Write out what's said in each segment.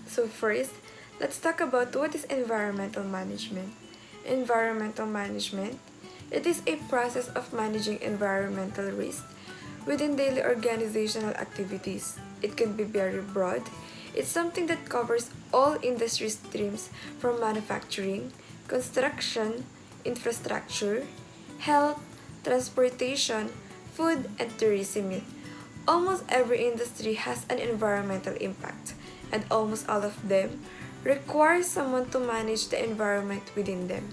So first, let's talk about what is environmental management. Environmental management, it is a process of managing environmental risk within daily organizational activities. It can be very broad. It's something that covers all industry streams from manufacturing, construction, infrastructure, health, transportation, food, and tourism. Almost every industry has an environmental impact, and almost all of them require someone to manage the environment within them.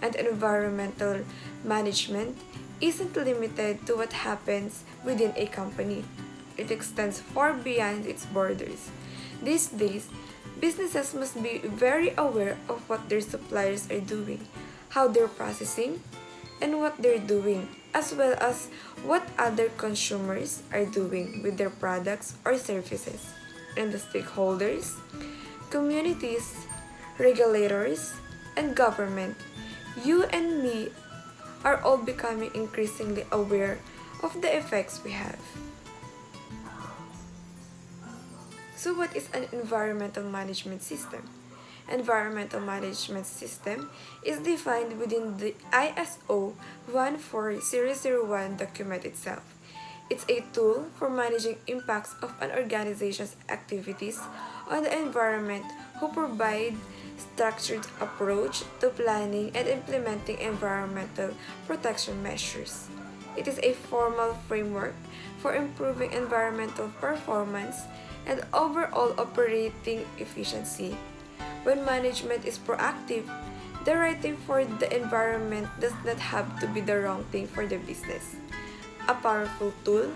And environmental management isn't limited to what happens within a company. It extends far beyond its borders. These days, businesses must be very aware of what their suppliers are doing, how they're processing, and what they're doing, as well as what other consumers are doing with their products or services. And the stakeholders, communities, regulators, and government, you and me are all becoming increasingly aware of the effects we have. So what is an environmental management system? Environmental management system is defined within the ISO 14001 document itself. It's a tool for managing impacts of an organization's activities on the environment who provide structured approach to planning and implementing environmental protection measures. It is a formal framework for improving environmental performance and overall operating efficiency. When management is proactive, the right thing for the environment does not have to be the wrong thing for the business. A powerful tool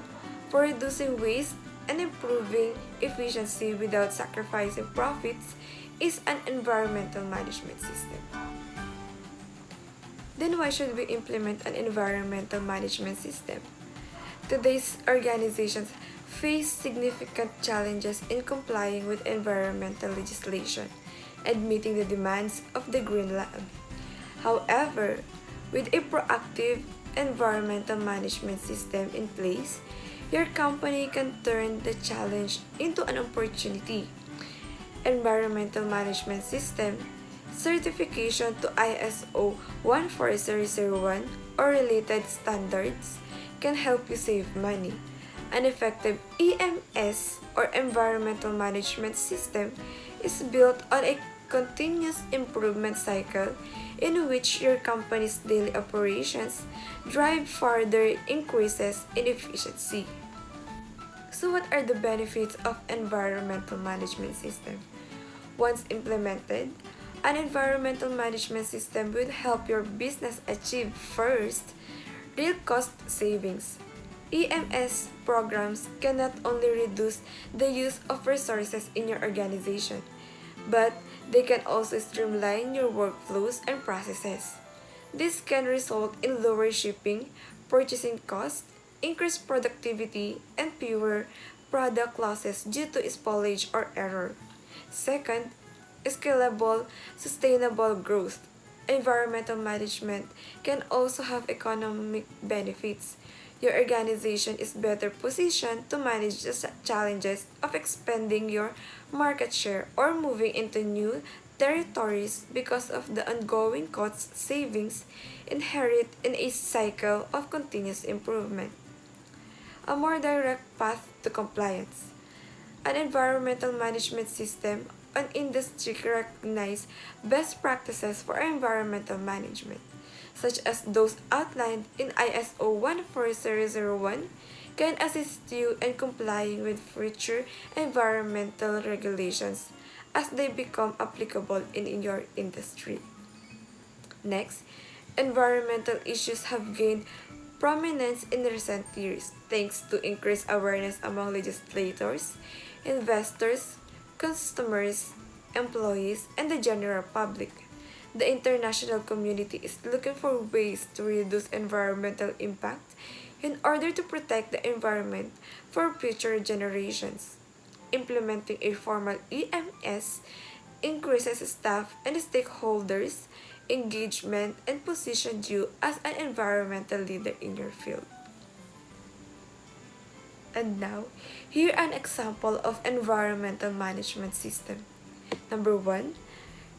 for reducing waste and improving efficiency without sacrificing profits is an environmental management system. Then why should we implement an environmental management system? Today's organizations face significant challenges in complying with environmental legislation and meeting the demands of the Green Lab. However, with a proactive environmental management system in place, your company can turn the challenge into an opportunity. Environmental management system certification to ISO 14001 or related standards can help you save money. An effective EMS or environmental management system is built on a continuous improvement cycle in which your company's daily operations drive further increases in efficiency. So what are the benefits of environmental management system? Once implemented, an environmental management system will help your business achieve first, real cost savings. EMS programs can not only reduce the use of resources in your organization, but they can also streamline your workflows and processes. This can result in lower shipping, purchasing costs, increased productivity, and fewer product losses due to spoilage or error. Second, scalable, sustainable growth. Environmental management can also have economic benefits. Your organization is better positioned to manage the challenges of expanding your market share or moving into new territories because of the ongoing cost savings inherent in a cycle of continuous improvement. A more direct path to compliance. An environmental management system an industry recognize best practices for environmental management, such as those outlined in ISO 14001, can assist you in complying with future environmental regulations as they become applicable in your industry. Next, environmental issues have gained prominence in recent years thanks to increased awareness among legislators, investors, customers, employees, and the general public. The international community is looking for ways to reduce environmental impact in order to protect the environment for future generations. Implementing a formal EMS increases staff and stakeholders' engagement and positions you as an environmental leader in your field. And now, here an example of environmental management system. Number 1,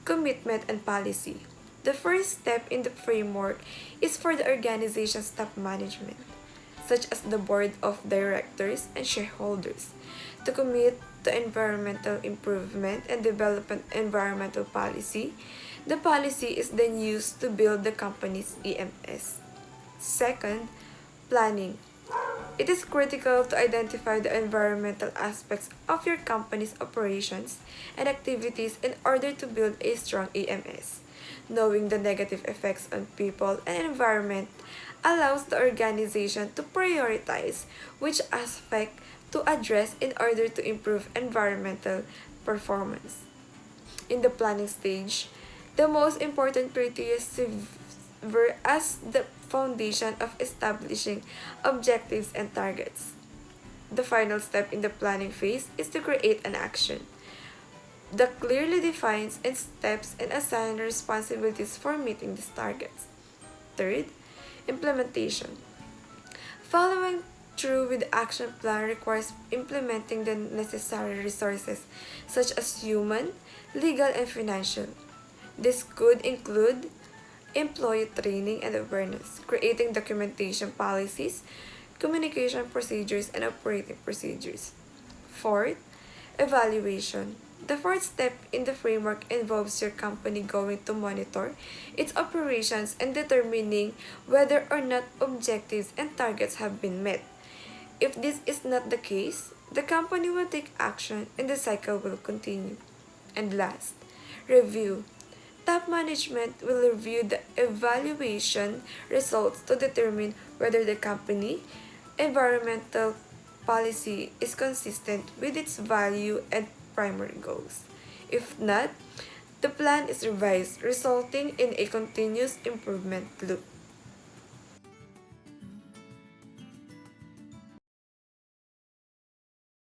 commitment and policy. The first step in the framework is for the organization's top management, such as the board of directors and shareholders, to commit to environmental improvement and development environmental policy. The policy is then used to build the company's EMS. Second, planning. It is critical to identify the environmental aspects of your company's operations and activities in order to build a strong EMS. Knowing the negative effects on people and environment allows the organization to prioritize which aspect to address in order to improve environmental performance. In the planning stage, the most important criteria serve as the foundation of establishing objectives and targets. The final step in the planning phase is to create an action that clearly defines its steps and assign responsibilities for meeting these targets. Third, implementation. Following through with the action plan requires implementing the necessary resources such as human, legal, and financial. This could include employee training and awareness, creating documentation policies, communication procedures, and operating procedures. Fourth, evaluation. The fourth step in the framework involves your company going to monitor its operations and determining whether or not objectives and targets have been met. If this is not the case, the company will take action and the cycle will continue. And last, review. Top management will review the evaluation results to determine whether the company environmental policy is consistent with its value and primary goals. If not, the plan is revised, resulting in a continuous improvement loop.